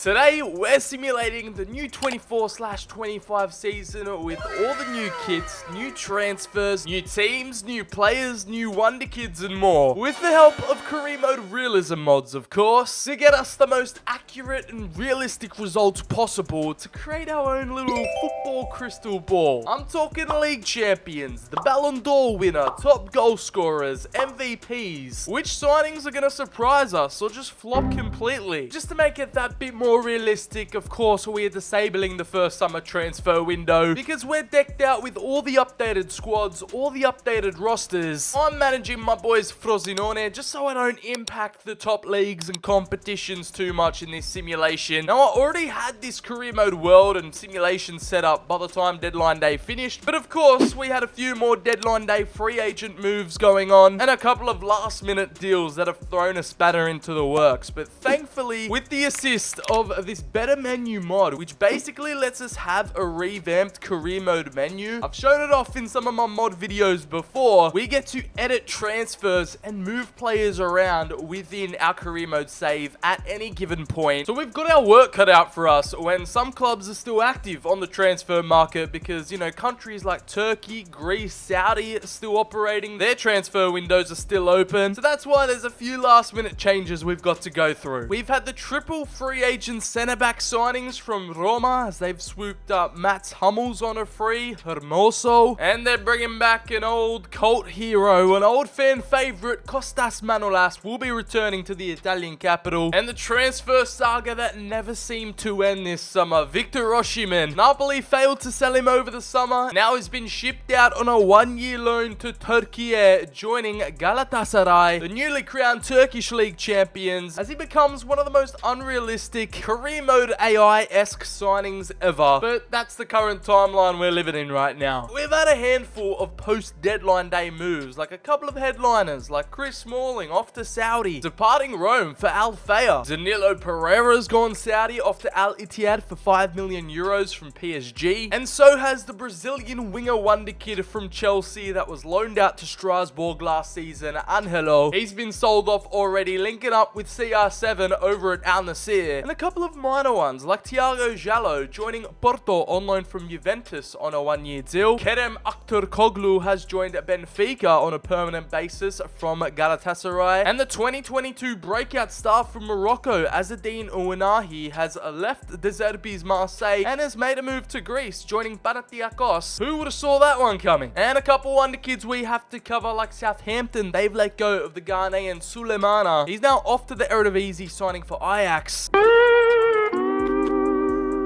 Today, we're simulating the new 24/25 season with all the new kits, new transfers, new teams, new players, new wonder kids and more. With the help of career mode realism mods, of course, to get us the most accurate and realistic results possible to create our own little football crystal ball. I'm talking league champions, the Ballon d'Or winner, top goal scorers, MVPs. Which signings are going to surprise us or just flop completely? Just to make it that bit more realistic, of course, we're disabling the first summer transfer window because we're decked out with all the updated squads, all the updated rosters. I'm managing my boys Frosinone just so I don't impact the top leagues and competitions too much in this simulation. Now, I already had this career mode world and simulation set up by the time deadline day finished, but of course, we had a few more deadline day free agent moves going on and a couple of last minute deals that have thrown a spanner into the works. But thankfully, with the assist of this better menu mod, which basically lets us have a revamped career mode menu. I've shown it off in some of my mod videos before. We get to edit transfers and move players around within our career mode save at any given point. So we've got our work cut out for us when some clubs are still active on the transfer market because, you know, countries like Turkey, Greece, Saudi are still operating. Their transfer windows are still open. So that's why there's a few last minute changes we've got to go through. We've had the triple free agent centre-back signings from Roma as they've swooped up Mats Hummels on a free, Hermoso, and they're bringing back an old cult hero, an old fan favourite, Kostas Manolas, will be returning to the Italian capital, and the transfer saga that never seemed to end this summer, Victor Osimhen. Napoli failed to sell him over the summer, now he's been shipped out on a one-year loan to Turkey, joining Galatasaray, the newly crowned Turkish league champions, as he becomes one of the most unrealistic career mode AI-esque signings ever. But that's the current timeline we're living in right now. We've had a handful of post-deadline day moves, like a couple of headliners, like Chris Smalling off to Saudi, departing Rome for Al Fayha. Danilo Pereira's gone Saudi off to Al Ittihad for 5 million euros from PSG. And so has the Brazilian winger wonder kid from Chelsea that was loaned out to Strasbourg last season, Angelo. He's been sold off already, linking up with CR7 over at Al Nassr. And a couple of minor ones like Thiago Jallo joining Porto on loan from Juventus on a one-year deal. Kerem Aktürkoğlu has joined Benfica on a permanent basis from Galatasaray. And the 2022 breakout star from Morocco, Azzedine Ounahi, has left De Zerbi's Marseille and has made a move to Greece, joining Panathinaikos. Who would have saw that one coming? And a couple wonder kids we have to cover like Southampton. They've let go of the Ghanaian Sulemana. He's now off to the Eredivisie, signing for Ajax.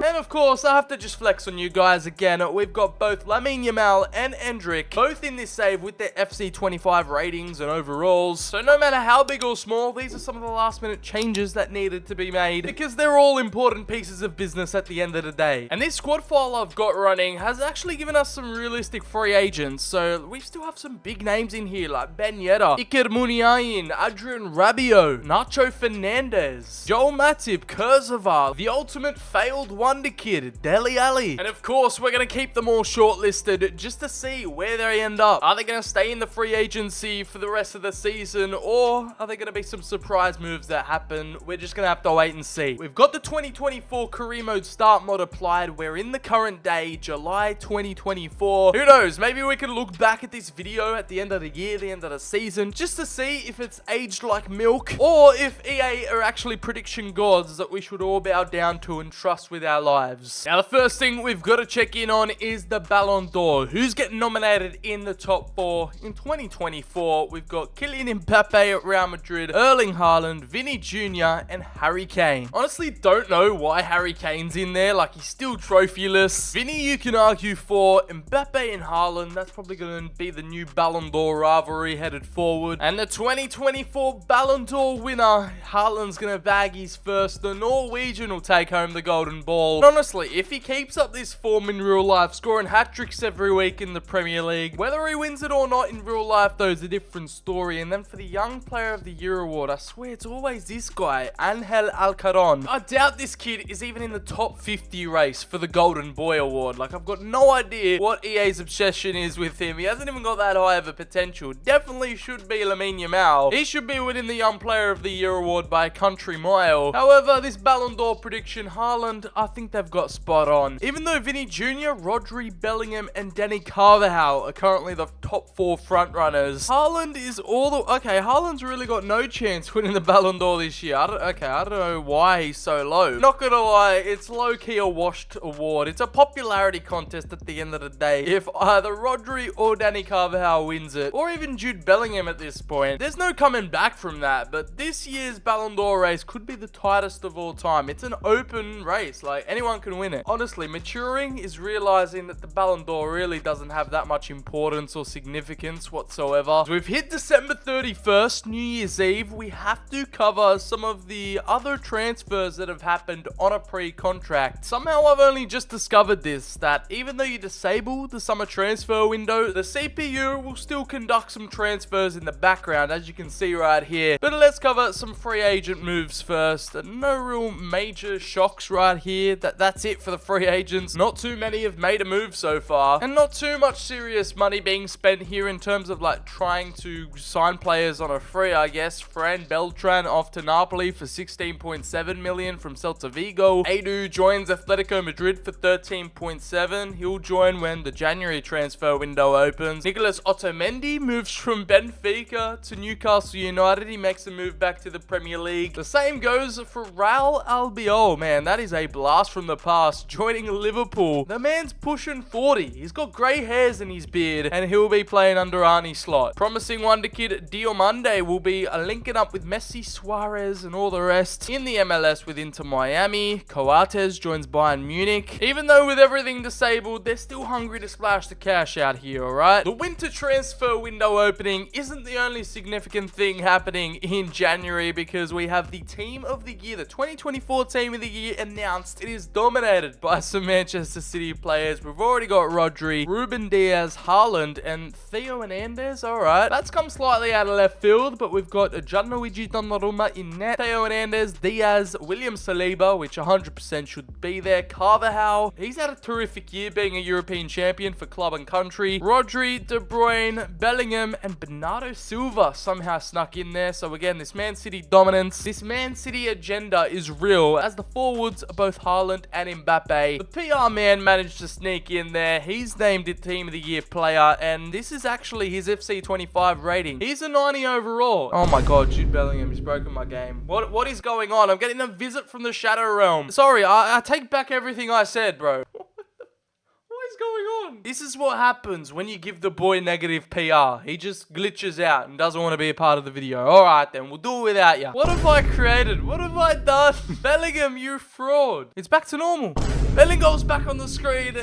And of course, I have to just flex on you guys again. We've got both Lamine Yamal and Endrick, both in this save with their FC25 ratings and overalls. So no matter how big or small, these are some of the last minute changes that needed to be made because they're all important pieces of business at the end of the day. And this squad file I've got running has actually given us some realistic free agents. So we still have some big names in here like Ben Yedder, Iker Muniain, Adrian Rabiot, Nacho Fernandez, Joel Matip, Kurzawa, the ultimate failed wonder kid, Dele Alli. And of course, we're going to keep them all shortlisted just to see where they end up. Are they going to stay in the free agency for the rest of the season, or are there going to be some surprise moves that happen? We're just going to have to wait and see. We've got the 2024 career mode start mod applied. We're in the current day, July 2024. Who knows? Maybe we can look back at this video at the end of the year, the end of the season, just to see if it's aged like milk, or if EA are actually prediction gods that we should all bow down to and trust with our lives. Now, the first thing we've got to check in on is the Ballon d'Or. Who's getting nominated in the top 4 in 2024? We've got Kylian Mbappe at Real Madrid, Erling Haaland, Vinny Jr., and Harry Kane. Honestly, don't know why Harry Kane's in there. Like, he's still trophyless. Vinny, you can argue for. Mbappe and Haaland, that's probably going to be the new Ballon d'Or rivalry headed forward. And the 2024 Ballon d'Or winner, Haaland's going to bag his first. The Norwegian will take home the golden ball. Not honestly, if he keeps up this form in real life, scoring hat-tricks every week in the Premier League, whether he wins it or not in real life, though, is a different story. And then for the Young Player of the Year award, I swear it's always this guy, Angel Alcaron. I doubt this kid is even in the top 50 race for the Golden Boy award. Like, I've got no idea what EA's obsession is with him. He hasn't even got that high of a potential. Definitely should be Lamine Yamal. He should be winning the Young Player of the Year award by a country mile. However, this Ballon d'Or prediction, Haaland, I think they've got spot on. Even though Vinny Jr., Rodri, Bellingham, and Danny Carvajal are currently the top 4 frontrunners, Haaland is all the... Okay, Haaland's really got no chance winning the Ballon d'Or this year. I don't know why he's so low. Not gonna lie, it's low-key a washed award. It's a popularity contest at the end of the day. If either Rodri or Danny Carvajal wins it, or even Jude Bellingham at this point, there's no coming back from that. But this year's Ballon d'Or race could be the tightest of all time. It's an open race. Like, anyone can win it. Honestly, maturing is realizing that the Ballon d'Or really doesn't have that much importance or significance whatsoever. So we've hit December 31st, New Year's Eve. We have to cover some of the other transfers that have happened on a pre-contract. Somehow I've only just discovered this, that even though you disable the summer transfer window, the CPU will still conduct some transfers in the background, as you can see right here. But let's cover some free agent moves first. No real major shocks right here. That's it for the free agents. Not too many have made a move so far, and not too much serious money being spent here in terms of like trying to sign players on a free, I guess. Fran Beltran off to Napoli for 16.7 million from Celta Vigo. Edu joins Atletico Madrid for 13.7. He'll join when the January transfer window opens. Nicolas Otamendi moves from Benfica to Newcastle United. He makes a move back to the Premier League. The same goes for Raul Albiol. Man, that is a blast from the past. Joining Liverpool. The man's pushing 40. He's got grey hairs in his beard, and he'll be playing under Arne Slot. Promising wonder kid Diomande will be linking up with Messi, Suarez, and all the rest in the MLS with Inter Miami. Coates joins Bayern Munich. Even though with everything disabled, they're still hungry to splash the cash out here, alright? The winter transfer window opening isn't the only significant thing happening in January, because we have the team of the year, the 2024 team of the year announced. It is dominated by some Manchester City players. We've already got Rodri, Ruben Diaz, Haaland, and Theo Hernandez. Alright, that's come slightly out of left field, but we've got Gianluigi Donnarumma in net, Theo Hernandez, Diaz, William Saliba, which 100% should be there, Carvajal. He's had a terrific year being a European champion for club and country. Rodri, De Bruyne, Bellingham, and Bernardo Silva somehow snuck in there. So again, this Man City dominance, this Man City agenda is real, as the forwards are both Haaland and Mbappe. The PR man managed to sneak in there. He's named it Team of the Year player, and this is actually his FC25 rating. He's a 90 overall. Oh my god, Jude Bellingham, he's broken my game. What is going on? I'm getting a visit from the Shadow Realm. Sorry, I take back everything I said, bro. What is going on? This is what happens when you give the boy negative PR. He just glitches out and doesn't want to be a part of the video. Alright then, we'll do it without you. What have I created? What have I done? Bellingham, you fraud. It's back to normal. Bellingham's back on the screen.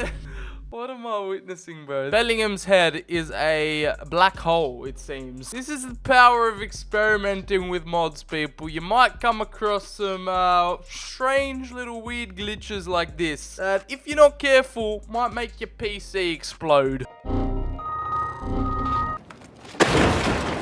What am I witnessing, bro? Bellingham's head is a black hole, it seems. This is the power of experimenting with mods, people. You might come across some strange little weird glitches like this that, if you're not careful, might make your PC explode.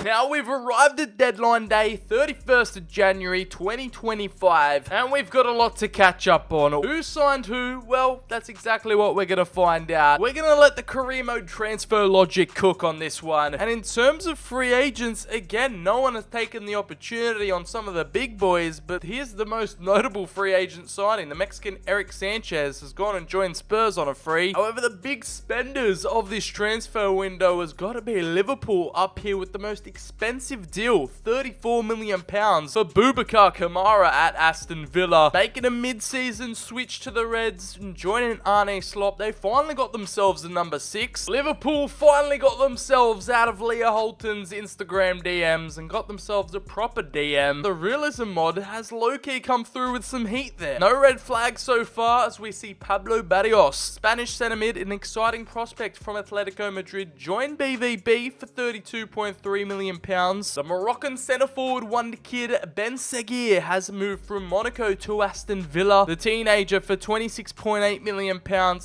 Now we've arrived at deadline day, 31st of January 2025, and we've got a lot to catch up on. Who signed who? Well, that's exactly what we're going to find out. We're going to let the career mode transfer logic cook on this one. And in terms of free agents, again, no one has taken the opportunity on some of the big boys, but here's the most notable free agent signing. The Mexican Eric Sanchez has gone and joined Spurs on a free. However, the big spenders of this transfer window has got to be Liverpool up here with the most expensive deal, £34 million for Boubacar Kamara at Aston Villa. Making a mid-season switch to the Reds and joining Arne Slot. They finally got themselves a number 6. Liverpool finally got themselves out of Leah Holton's Instagram DMs and got themselves a proper DM. The Realism mod has low-key come through with some heat there. No red flags so far, as we see Pablo Barrios, Spanish centre mid, an exciting prospect from Atletico Madrid, joined BVB for £32.3 million. million. The Moroccan centre forward wonder kid Ben Seguir has moved from Monaco to Aston Villa. The teenager for £26.8 million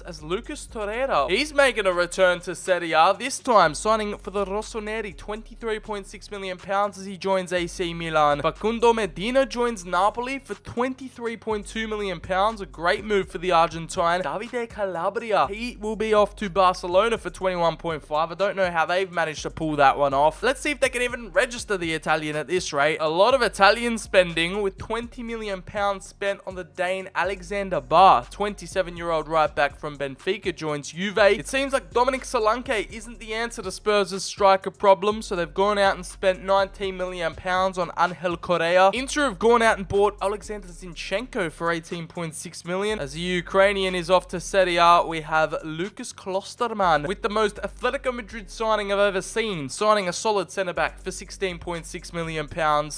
as Lucas Torreira. He's making a return to Serie A, this time signing for the Rossoneri £23.6 million as he joins AC Milan. Facundo Medina joins Napoli for £23.2 million. A great move for the Argentine. Davide Calabria, he will be off to Barcelona for 21.5. I don't know how they've managed to pull that one off. Let's see if they can even register the Italian at this rate. A lot of Italian spending, with £20 million spent on the Dane Alexander Barr. 27-year-old right back from Benfica joins Juve. It seems like Dominic Solanke isn't the answer to Spurs' striker problem, so they've gone out and spent £19 million on Angel Correa. Inter have gone out and bought Alexander Zinchenko for £18.6 million. As the Ukrainian is off to Serie A, we have Lucas Klosterman with the most Atletico Madrid signing I've ever seen, signing a solid centre-back for £16.6 million.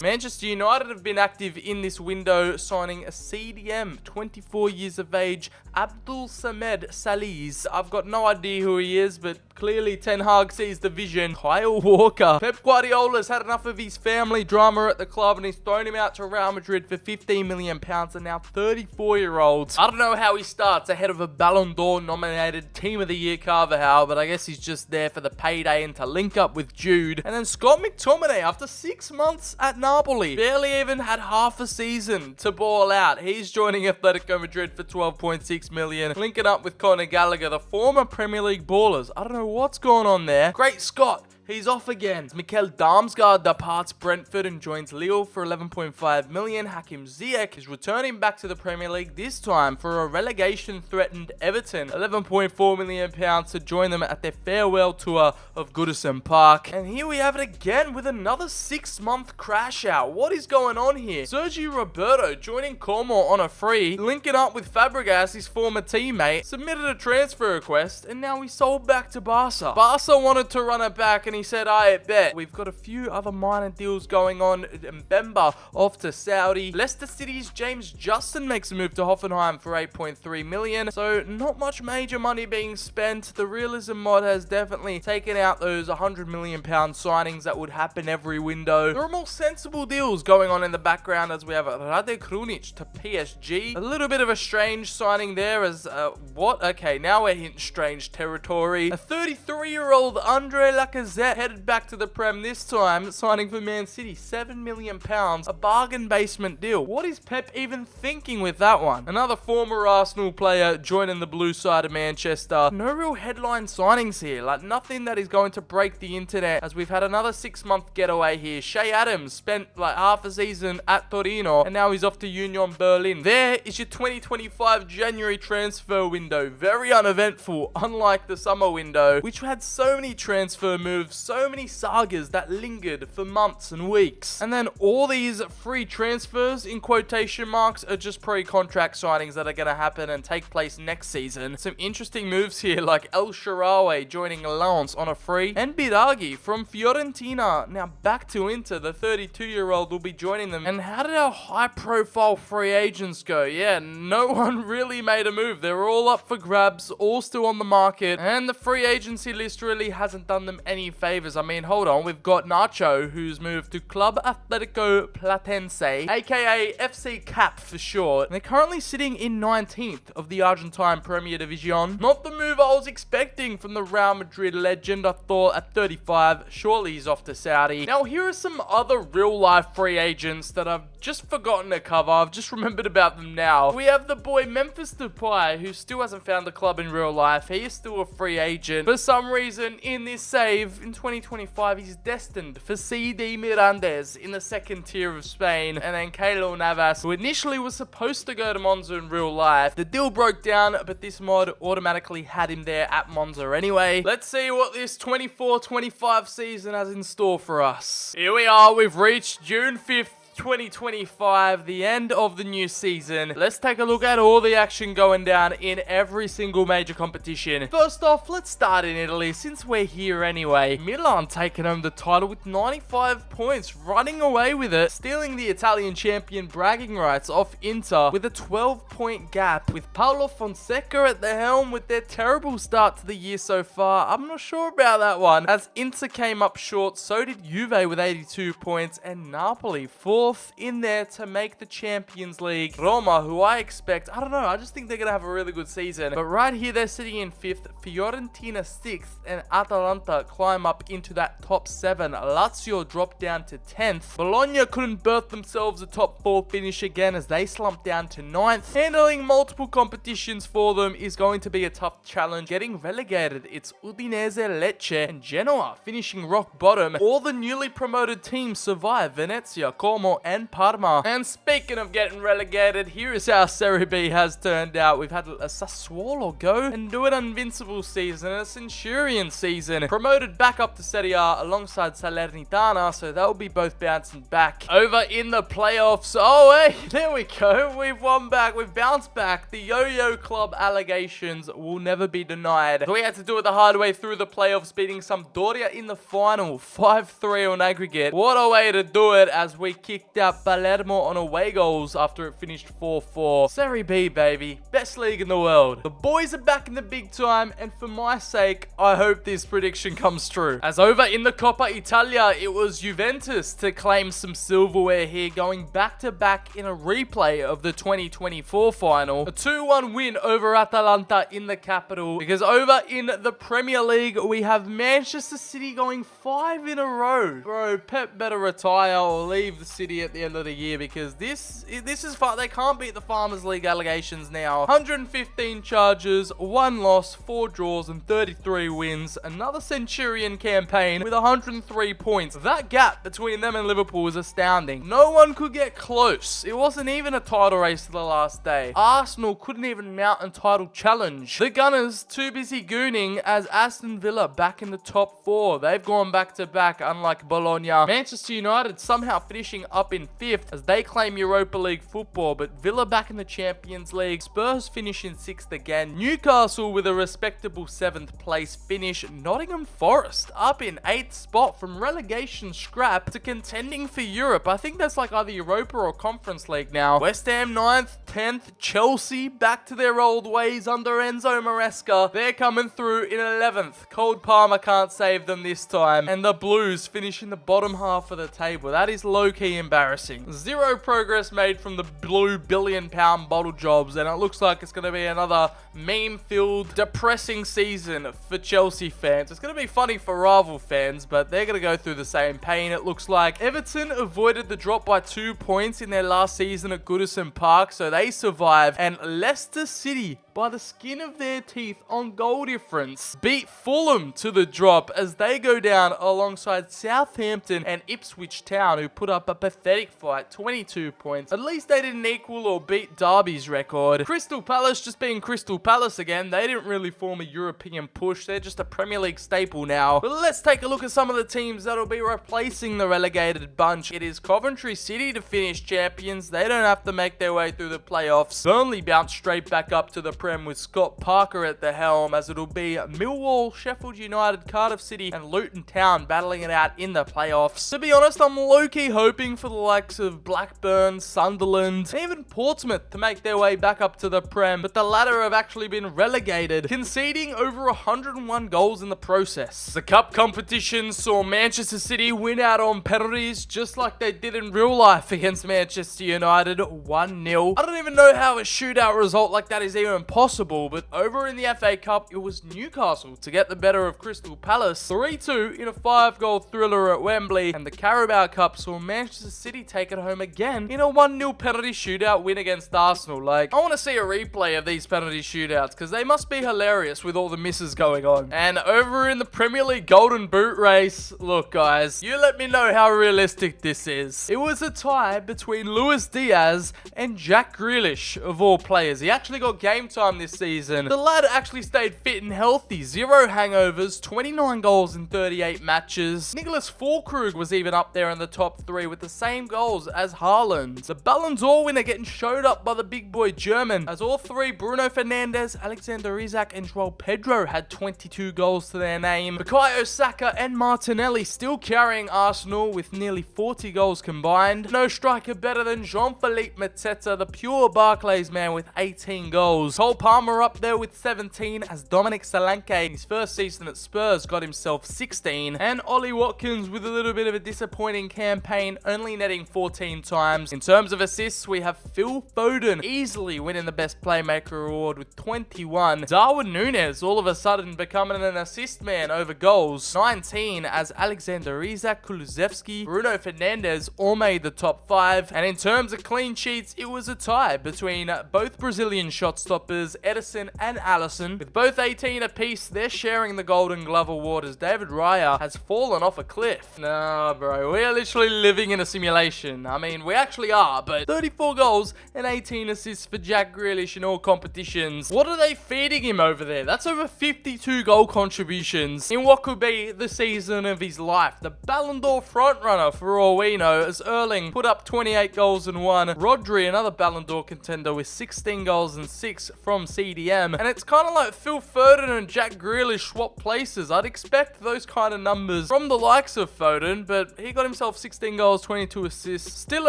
Manchester United have been active in this window, signing a CDM, 24 years of age, Abdul Samed Saliz. I've got no idea who he is, but clearly Ten Hag sees the vision. Kyle Walker. Pep Guardiola's had enough of his family drama at the club and he's thrown him out to Real Madrid for £15 million, and now 34-year-olds. I don't know how he starts ahead of a Ballon d'Or nominated Team of the Year Carvajal, but I guess he's just there for the payday and to link up with Jude. And then Scott McTominay, after 6 months at Napoli, barely even had half a season to ball out. He's joining Atletico Madrid for £12.6 million, linking up with Conor Gallagher, the former Premier League ballers. I don't know what's going on there. Great Scott. He's off again. Mikel Damsgaard departs Brentford and joins Lille for £11.5 million. Hakim Ziyech is returning back to the Premier League, this time for a relegation-threatened Everton. £11.4 million to join them at their farewell tour of Goodison Park. And here we have it again with another 6-month crash out. What is going on here? Sergio Roberto joining Como on a free, linking up with Fabregas, his former teammate, submitted a transfer request, and now he's sold back to Barca. Barca wanted to run it back, and he said, I bet. We've got a few other minor deals going on. Mbemba off to Saudi. Leicester City's James Justin makes a move to Hoffenheim for £8.3 million. So not much major money being spent. The Realism mod has definitely taken out those £100 million signings that would happen every window. There are more sensible deals going on in the background, as we have Rade Krunic to PSG. A little bit of a strange signing there as, what? Okay, now we're hitting strange territory. A 33-year-old Andre Lacazette headed back to the Prem, this time signing for Man City, £7 million, a bargain basement deal. What is Pep even thinking with that one? Another former Arsenal player joining the blue side of Manchester. No real headline signings here, like nothing that is going to break the internet, as we've had another 6-month getaway here. Shea Adams spent like half a season at Torino and now he's off to Union Berlin. There is your 2025 January transfer window. Very uneventful, unlike the summer window, which had so many transfer moves, so many sagas that lingered for months and weeks. And then all these free transfers, in quotation marks, are just pre-contract signings that are going to happen and take place next season. Some interesting moves here, like El Shaarawy joining Lens on a free, and Biraghi from Fiorentina now back to Inter. The 32-year-old will be joining them. And how did our high-profile free agents go? Yeah, no one really made a move. They're all up for grabs, all still on the market, and the free agency list really hasn't done them any favors. I mean, hold on, we've got Nacho, who's moved to Club Atletico Platense, aka FC Cap for short. They're currently sitting in 19th of the Argentine Premier Division. Not the move I was expecting from the Real Madrid legend. I thought at 35, surely he's off to Saudi. Now, here are some other real-life free agents that I've just forgotten to cover. I've just remembered about them now. We have the boy Memphis Depay, who still hasn't found a club in real life. He is still a free agent. For some reason, in this save, in 2025, he's destined for CD Mirandes in the second tier of Spain. And then Keylor Navas, who initially was supposed to go to Monza in real life. The deal broke down, but this mod automatically had him there at Monza anyway. Let's see what this 24-25 season has in store for us. Here we are, we've reached June 5th. 2025, the end of the new season. Let's take a look at all the action going down in every single major competition. First off, let's start in Italy since we're here anyway. Milan taking home the title with 95 points, running away with it, stealing the Italian champion bragging rights off Inter with a 12-point gap, with Paolo Fonseca at the helm with their terrible start to the year so far. I'm not sure about that one, as Inter came up short, so did Juve with 82 points, and Napoli fourth in there to make the Champions League. Roma, who I expect, I don't know, I just think they're going to have a really good season. But right here, they're sitting in 5th, Fiorentina 6th, and Atalanta climb up into that top 7. Lazio dropped down to 10th. Bologna couldn't birth themselves a top 4 finish again as they slumped down to 9th. Handling multiple competitions for them is going to be a tough challenge. Getting relegated, it's Udinese, Lecce, and Genoa finishing rock bottom. All the newly promoted teams survive: Venezia, Como, and Parma. And speaking of getting relegated, here is how Serie B has turned out. We've had a Sassuolo go and do an invincible season, a Centurion season, promoted back up to Serie A alongside Salernitana, so they'll be both bouncing back. Over in the playoffs, oh hey, there we go, we've won back, we've bounced back. The Yo-Yo Club allegations will never be denied. We had to do it the hard way through the playoffs, beating Sampdoria in the final, 5-3 on aggregate. What a way to do it, as we kicked out Palermo on away goals after it finished 4-4. Serie B, baby, best league in the world. The boys are back in the big time, and for my sake, I hope this prediction comes true. As over in the Coppa Italia, it was Juventus to claim some silverware here, going back-to-back in a replay of the 2024 final. A 2-1 win over Atalanta in the capital, because over in the Premier League, we have Manchester City going 5 in a row. Bro, Pep better retire or leave the city at the end of the year, because this is fun. They can't beat the Farmers League allegations now. 115 charges, 1 loss, 4 draws, and 33 wins. Another Centurion campaign with 103 points. That gap between them and Liverpool is astounding. No one could get close. It wasn't even a title race to the last day. Arsenal couldn't even mount a title challenge. The Gunners too busy gooning, as Aston Villa back in the top 4. They've gone back to back, unlike Bologna. Manchester United somehow finishing up in 5th as they claim Europa League football, but Villa back in the Champions League. Spurs finish in 6th again. Newcastle with a respectable 7th place finish. Nottingham Forest up in 8th spot, from relegation scrap to contending for Europe. I think that's like either Europa or Conference League now. West Ham 9th, 10th. Chelsea back to their old ways under Enzo Maresca. They're coming through in 11th. Cold Palmer can't save them this time. And the Blues finish in the bottom half of the table. That is low-key embarrassing. Zero progress made from the blue billion-pound bottle jobs, and it looks like it's going to be another meme-filled, depressing season for Chelsea fans. It's going to be funny for rival fans, but they're going to go through the same pain, it looks like. Everton avoided the drop by 2 points in their last season at Goodison Park, so they survive. And Leicester City, by the skin of their teeth on goal difference, beat Fulham to the drop as they go down alongside Southampton and Ipswich Town, who put up a pathetic fight, 22 points. At least they didn't equal or beat Derby's record. Crystal Palace just being Crystal Palace again. They didn't really form a European push. They're just a Premier League staple now. But let's take a look at some of the teams that'll be replacing the relegated bunch. It is Coventry City to finish champions. They don't have to make their way through the playoffs. Burnley bounced straight back up to the Prem with Scott Parker at the helm, as it'll be Millwall, Sheffield United, Cardiff City, and Luton Town battling it out in the playoffs. To be honest, I'm low-key hoping for the likes of Blackburn, Sunderland, and even Portsmouth to make their way back up to the Prem, but the latter have actually been relegated, conceding over 101 goals in the process. The cup competition saw Manchester City win out on penalties, just like they did in real life against Manchester United, 1-0. I don't even know how a shootout result like that is even possible, but over in the FA Cup, it was Newcastle to get the better of Crystal Palace, 3-2 in a 5-goal thriller at Wembley, and the Carabao Cup saw Manchester City take it home again in a 1-0 penalty shootout win against Arsenal. Like, I want to see a replay of these penalty shootouts, because they must be hilarious with all the misses going on. And over in the Premier League Golden Boot race, look guys, you let me know how realistic this is. It was a tie between Luis Diaz and Jack Grealish, of all players. He actually got game time this season. The lad actually stayed fit and healthy, 0 hangovers, 29 goals in 38 matches. Nicholas Fulkrug was even up there in the top 3 with the same goals as Haaland. The Ballon d'Or winner getting showed up by the big boy German, as all three, Bruno Fernandes, Alexander Isak, and Joao Pedro, had 22 goals to their name. Bukayo Saka and Martinelli still carrying Arsenal with nearly 40 goals combined. No striker better than Jean-Philippe Mateta, the pure Barclays man, with 18 goals. Cole Palmer up there with 17, as Dominic Solanke in his first season at Spurs got himself 16, and Ollie Watkins with a little bit of a disappointing campaign, only netting 14 times. In terms of assists, we have Phil Foden easily winning the best playmaker award with 21. Darwin Núñez all of a sudden becoming an assist man over goals, 19, as Alexander Isak, Kulusevski, Bruno Fernandes all made the top 5. And in terms of clean sheets, it was a tie between both Brazilian shot stoppers, Ederson and Alisson. With both 18 apiece, they're sharing the Golden Glove award, as David Raya has fallen off a cliff. Nah, bro, we're literally living in a simulation. I mean, we actually are, but 34 goals and 18 assists for Jack Grealish in all competitions. What are they feeding him over there? That's over 52 goal contributions in what could be the season of his life. The Ballon d'Or frontrunner for all we know, as Erling put up 28 goals and 1. Rodri, another Ballon d'Or contender, with 16 goals and 6 from CDM. And it's kind of like Phil Foden and Jack Grealish swap places. I'd expect those kind of numbers from the likes of Foden, but he got himself 16 goals, 22 assists. Still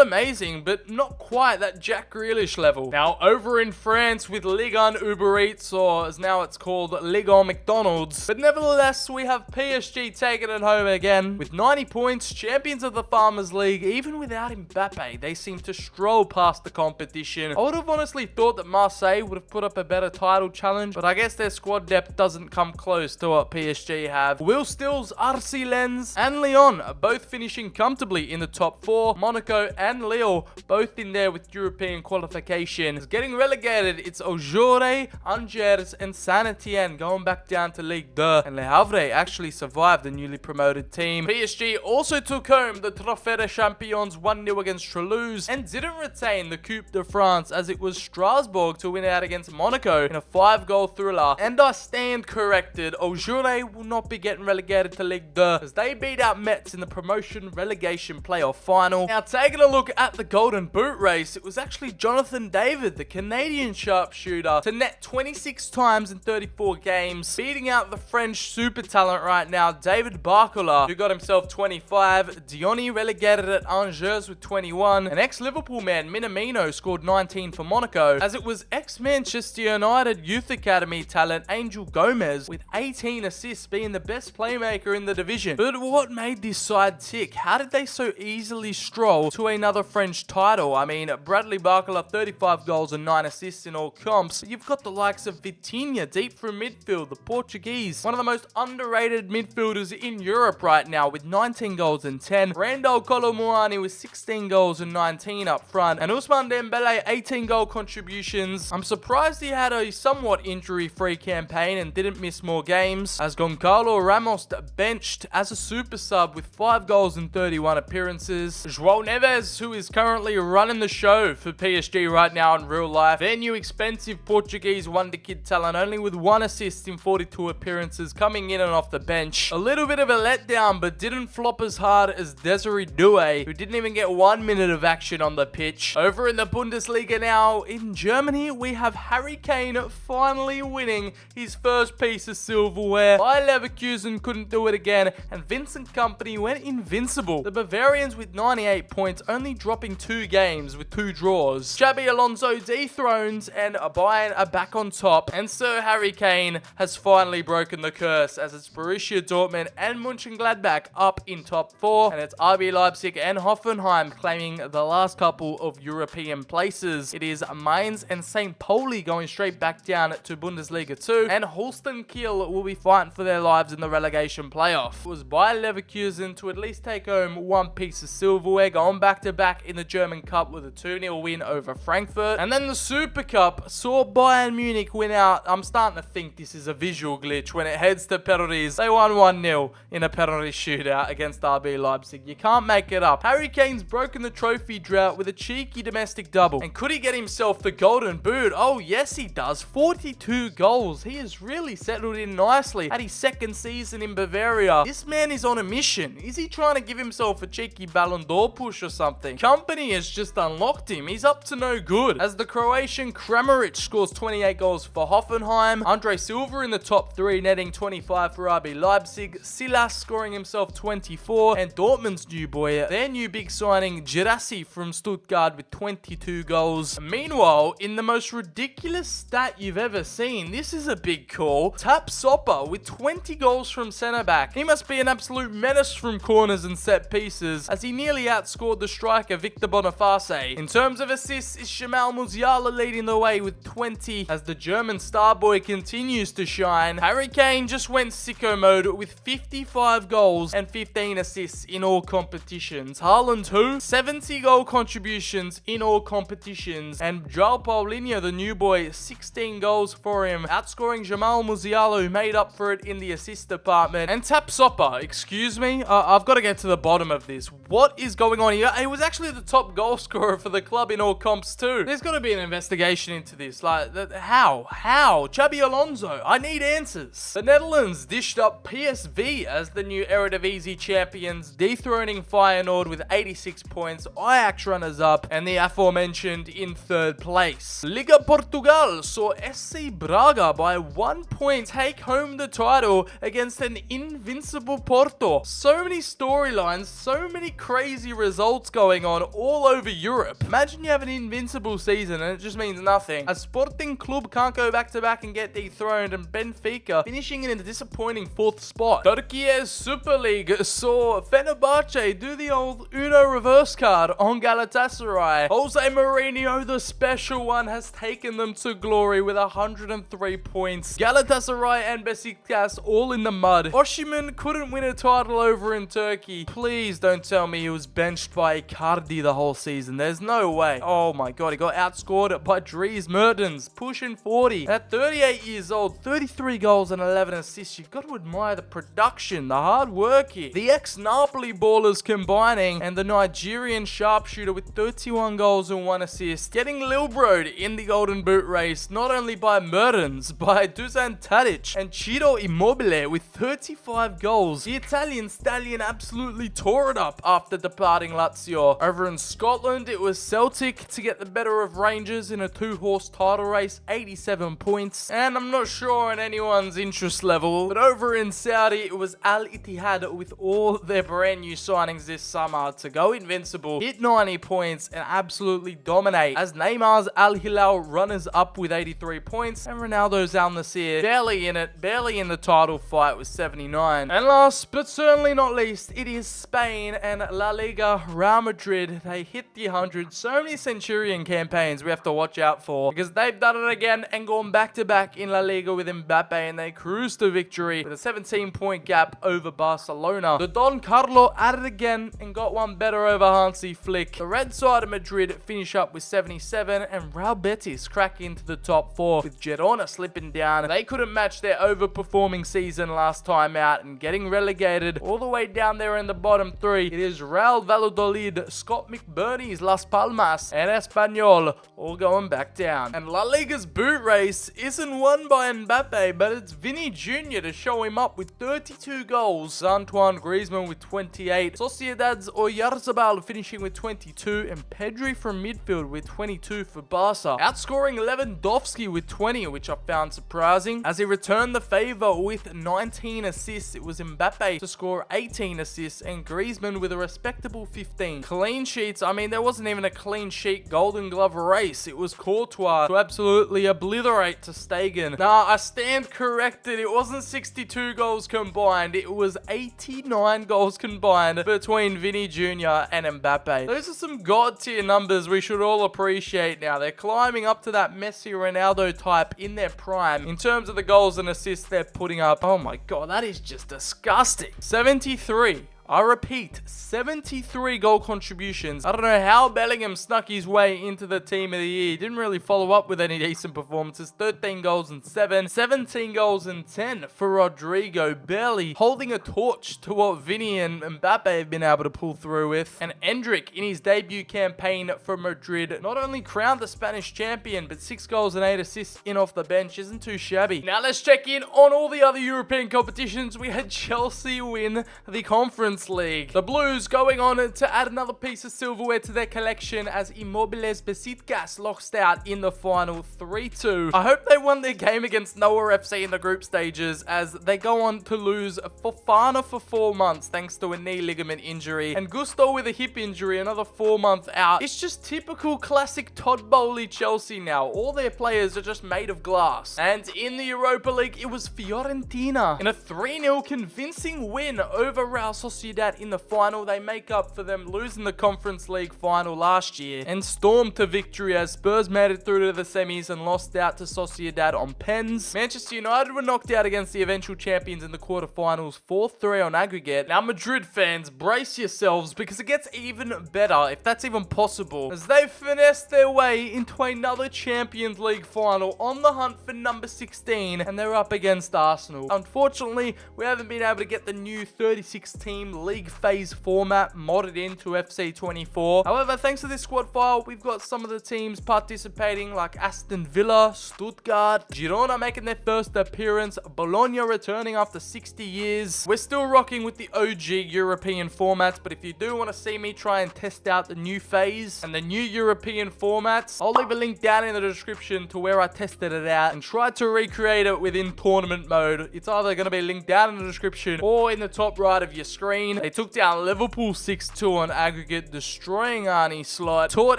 amazing, but not quite that Jack Grealish level. Now, over in France with Ligue 1 Uber Eats, or as now it's called Ligue 1 McDonald's. But nevertheless, we have PSG taking it home again with 90 points, champions of the Farmers League. Even without Mbappe, they seem to stroll past the competition. I would have honestly thought that Marseille would have put up a better title challenge, but I guess their squad depth doesn't come close to what PSG have. Will Stills, RC Lens, and Lyon are both finishing comfortably in the top 4. Monaco and Lille both in there with European qualification. As getting relegated, it's Auxerre, Angers, and Saint-Etienne going back down to Ligue 2. And Le Havre actually survived the newly promoted team. PSG also took home the Trophée des Champions 1-0 against Toulouse, and didn't retain the Coupe de France, as it was Strasbourg to win out against Monaco in a 5-goal thriller. And I stand corrected, Auxerre will not be getting relegated to Ligue 2, as they beat out Metz in the promotion relegation playoff final. Now, taking a look at the Golden Boot race, it was actually Jonathan David, the Canadian sharpshooter, to net 26 times in 34 games, beating out the French super talent right now, David Barcola, who got himself 25. Diony relegated at Angers with 21. An ex-Liverpool man, Minamino, scored 19 for Monaco, as it was ex-Manchester United Youth Academy talent Angel Gomez with 18 assists, being the best playmaker in the division. But what made this side tick? How did they so easily stroll to another French title? I mean, Bradley Barcola, 35 goals and 9 assists in all comps. But you've got the likes of Vitinha deep from midfield, the Portuguese, one of the most underrated midfielders in Europe right now, with 19 goals and 10. Randall Kolo Muani with 16 goals and 19 up front. And Ousmane Dembele, 18 goal contributions. I'm surprised he had a somewhat injury-free campaign and didn't miss more games, as Goncalo Ramos benched as a super sub with 5 goals and 31 appearances. João Neves, who is currently running the show for PSG right now in real life, their new expensive Portuguese wonder kid talent, only with 1 assist in 42 appearances, coming in and off the bench. A little bit of a letdown, but didn't flop as hard as Desiree Doué, who didn't even get 1 minute of action on the pitch. Over in the Bundesliga now, in Germany, we have Harry Kane finally winning his first piece of silverware. Bayer Leverkusen couldn't do it again, and Vincent Kompany went invincible. The Bavarians with 98 points, only dropping 2 games with 2 draws. Xabi Alonso dethroned, and Bayern are back on top, and Sir Harry Kane has finally broken the curse, as it's Borussia Dortmund and Mönchengladbach up in top 4, and it's RB Leipzig and Hoffenheim claiming the last couple of European places. It is Mainz and St. Pauli going straight back down to Bundesliga 2, and Holstein Kiel will be fighting for their lives in the relegation playoff. It was Bayer Leverkusen to at least take home 1 piece of silverware, going back to back in the German Cup with a 2-0 win over Frankfurt. And then the Super Cup saw Bayern Munich win out. I'm starting to think this is a visual glitch when it heads to penalties. They won 1-0 in a penalty shootout against RB Leipzig. You can't make it up. Harry Kane's broken the trophy drought with a cheeky domestic double. And could he get himself the Golden Boot? Oh yes he does. 42 goals. He has really settled in nicely at his second season in Bavaria. This man is on a mission. Is he trying to give himself a cheeky Ballon door push or something. Company has just unlocked him. He's up to no good. As the Croatian Kramaric scores 28 goals for Hoffenheim, Andre Silva in the top 3 netting 25 for RB Leipzig, Silas scoring himself 24, and Dortmund's new boy, their new big signing, Girassi from Stuttgart with 22 goals. Meanwhile, in the most ridiculous stat you've ever seen, this is a big call, Tap Sopper with 20 goals from centre back. He must be an absolute menace from corners and set pieces, as he nearly outscored the striker Victor Boniface. In terms of assists, is Jamal Musiala leading the way with 20, as the German star boy continues to shine. Harry Kane just went sicko mode with 55 goals and 15 assists in all competitions. Haaland who? 70 goal contributions in all competitions, and João Paulinho, the new boy, 16 goals for him, outscoring Jamal Musiala, who made up for it in the assist department. And Tap Sopper, excuse me, I've got to get to the bottom of this. What is going on here? He was actually the top goal scorer for the club in all comps too. There's got to be an investigation into this. Like, how? Xabi Alonso, I need answers. The Netherlands dished up PSV as the new Eredivisie champions, dethroning Feyenoord with 86 points, Ajax runners up, and the aforementioned in third place. Liga Portugal saw SC Braga by 1 point take home the title against an invincible Porto. So many storylines, so many crazy results going on all over Europe. Imagine you have an invincible season and it just means nothing. A Sporting Club can't go back to back and get dethroned, and Benfica finishing in a disappointing 4th spot. Turkey's Super League saw Fenerbahce do the old Uno reverse card on Galatasaray. Jose Mourinho, the special one, has taken them to glory with 103 points. Galatasaray and Besiktas all in the mud. Osimhen couldn't win a title over in Turkey. Please don't tell me he was benched by Icardi the whole season. There's no way. Oh my god, he got outscored by Dries Mertens, pushing 40. At 38 years old, 33 goals and 11 assists. You've got to admire the production, the hard work here. The ex-Napoli ballers combining, and the Nigerian sharpshooter with 31 goals and 1 assist, getting Lilbroed in the Golden Boot race, not only by Mertens, by Dusan Tadic and Ciro Immobile with 35 goals. The Italian stallion absolutely tore it up after departing Lazio. Over in Scotland, it was Celtic to get the better of Rangers in a 2-horse title race, 87 points. And I'm not sure on anyone's interest level, but over in Saudi, it was Al Ittihad with all their brand new signings this summer to go invincible, hit 90 points, and absolutely dominate, as Neymar's Al Hilal runners up with 83 points, and Ronaldo's Al Nassr barely in it, barely in the title fight with 79. And last but certainly not least, it is Spain and La Liga. Real Madrid, they hit the 100. So many Centurion campaigns we have to watch out for, because they've done it again and gone back to back in La Liga with Mbappe, and they cruised to victory with a 17-point gap over Barcelona. The Don Carlo at it again and got one better over Hansi Flick. The red side of Madrid finish up with 77, and Real Betis crack into the top 4 with Girona slipping down. They couldn't match their overperforming season last time out and getting relegated all the way down there in the bottom 3. It is Real Valladolid, Scott McBurney's Las Palmas, and Espanyol all going back down. And La Liga's boot race isn't won by Mbappe, but it's Vinny Jr. to show him up with 32 goals. Antoine Griezmann with 28. Sociedad's Oyarzabal finishing with 22, and Pedri from midfield with 22 for Barca. Outscoring Lewandowski with 20, which I found surprising, as he returned the favour with 19 assists. It was Mbappe to score 18 assists, and Griezmann with a respectable 15. Clean sheets, I mean, there wasn't even a clean sheet Golden Glove race. It was Courtois to absolutely obliterate to Stegen. Nah, I stand corrected. It wasn't 62 goals combined. It was 89 goals combined between Vinny Jr. and Mbappe. Those are some god tier numbers we should all appreciate now. They're climbing up to that Messi Ronaldo type in their prime in terms of the goals and assists they're putting up. Oh my god, that is just disgusting. 73. I repeat, 73 goal contributions. I don't know how Bellingham snuck his way into the team of the year. He didn't really follow up with any decent performances. 13 goals and 7. 17 goals and 10 for Rodrigo. Barely holding a torch to what Vinny and Mbappe have been able to pull through with. And Endrick, in his debut campaign for Madrid, not only crowned the Spanish champion, but 6 goals and 8 assists in off the bench. Isn't too shabby. Now let's check in on all the other European competitions. We had Chelsea win the conference Conference League. The Blues going on to add another piece of silverware to their collection as Immobiles Besiktas lost out in the final 3-2. I hope they won their game against Noah FC in the group stages as they go on to lose Fofana for 4 months thanks to a knee ligament injury and Gusto with a hip injury, another 4 month out. It's just typical classic Todd Bowley Chelsea now. All their players are just made of glass. And in the Europa League, it was Fiorentina in a 3-0 convincing win over Real Sociedad in the final. They make up for them losing the Conference League final last year and stormed to victory as Spurs made it through to the semis and lost out to Sociedad on pens. Manchester United were knocked out against the eventual champions in the quarterfinals 4-3 on aggregate. Now Madrid fans, brace yourselves because it gets even better, if that's even possible, as they finessed their way into another Champions League final on the hunt for number 16, and they're up against Arsenal. Unfortunately, we haven't been able to get the new 36-team league phase format modded into FC24. However, thanks to this squad file, we've got some of the teams participating like Aston Villa, Stuttgart, Girona making their first appearance, Bologna returning after 60 years. We're still rocking with the OG European formats, but if you do want to see me try and test out the new phase and the new European formats, I'll leave a link down in the description to where I tested it out and tried to recreate it within tournament mode. It's either going to be linked down in the description or in the top right of your screen. They took down Liverpool 6-2 on aggregate, destroying Arne Slot, taught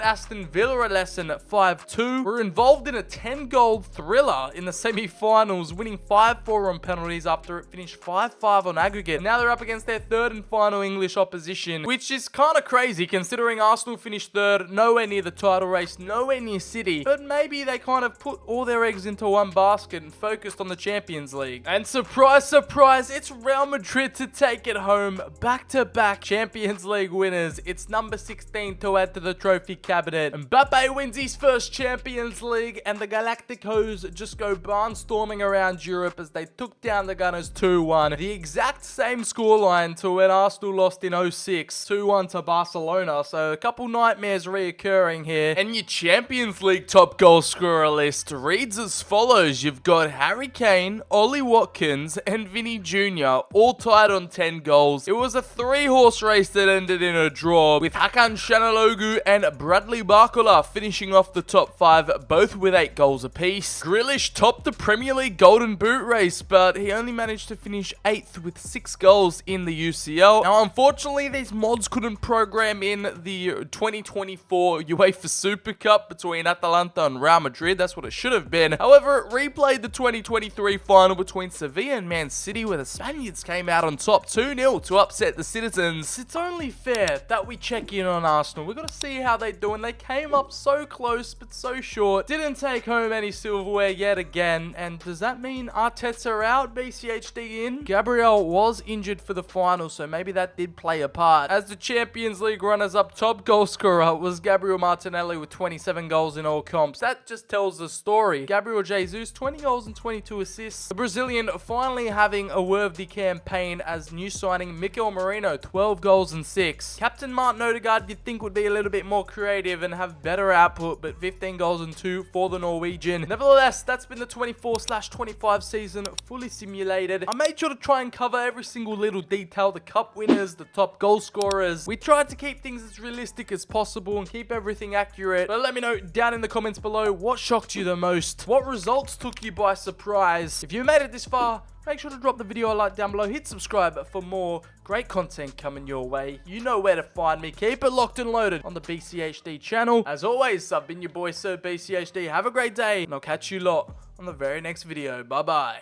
Aston Villa a lesson at 5-2, were involved in a 10-goal thriller in the semi-finals, winning 5-4 on penalties after it finished 5-5 on aggregate. Now they're up against their third and final English opposition, which is kind of crazy considering Arsenal finished third, nowhere near the title race, nowhere near City, but maybe they kind of put all their eggs into one basket and focused on the Champions League. And surprise, surprise, it's Real Madrid to take it home. Back-to-back Champions League winners. It's number 16 to add to the trophy cabinet. Mbappe wins his first Champions League, and the Galacticos just go barnstorming around Europe as they took down the Gunners 2-1. The exact same scoreline to when Arsenal lost in 06, 2-1 to Barcelona, so a couple nightmares reoccurring here. And your Champions League top goal scorer list reads as follows. You've got Harry Kane, Ollie Watkins, and Vinny Jr. all tied on 10 goals. It was a 3-horse race that ended in a draw, with Hakan Çalhanoğlu and Bradley Barcola finishing off the top 5, both with 8 goals apiece. Grealish topped the Premier League Golden Boot race, but he only managed to finish 8th with 6 goals in the UCL. Now, unfortunately, these mods couldn't program in the 2024 UEFA Super Cup between Atalanta and Real Madrid. That's what it should have been. However, it replayed the 2023 final between Sevilla and Man City, where the Spaniards came out on top 2-0 to upset the citizens. It's only fair that we check in on Arsenal. We've got to see how they're doing. They came up so close, but so short. Didn't take home any silverware yet again. And does that mean Arteta out, BCHD in? Gabriel was injured for the final, so maybe that did play a part. As the Champions League runners-up, top goal scorer was Gabriel Martinelli with 27 goals in all comps. That just tells the story. Gabriel Jesus, 20 goals and 22 assists. The Brazilian finally having a worthy campaign as new signing Mikel Merino, 12 goals and 6. Captain Martin Odegaard you'd think would be a little bit more creative and have better output, but 15 goals and 2 for the Norwegian. Nevertheless, that's been the 24/25 season fully simulated. I made sure to try and cover every single little detail, the cup winners, the top goal scorers. We tried to keep things as realistic as possible and keep everything accurate, but let me know down in the comments below what shocked you the most, what results took you by surprise. If you made it this far, make sure to drop the video a like down below, hit subscribe for more great content coming your way. You know where to find me. Keep it locked and loaded on the BCHD channel. As always, I've been your boy Sir BCHD. Have a great day, and I'll catch you lot on the very next video. Bye bye.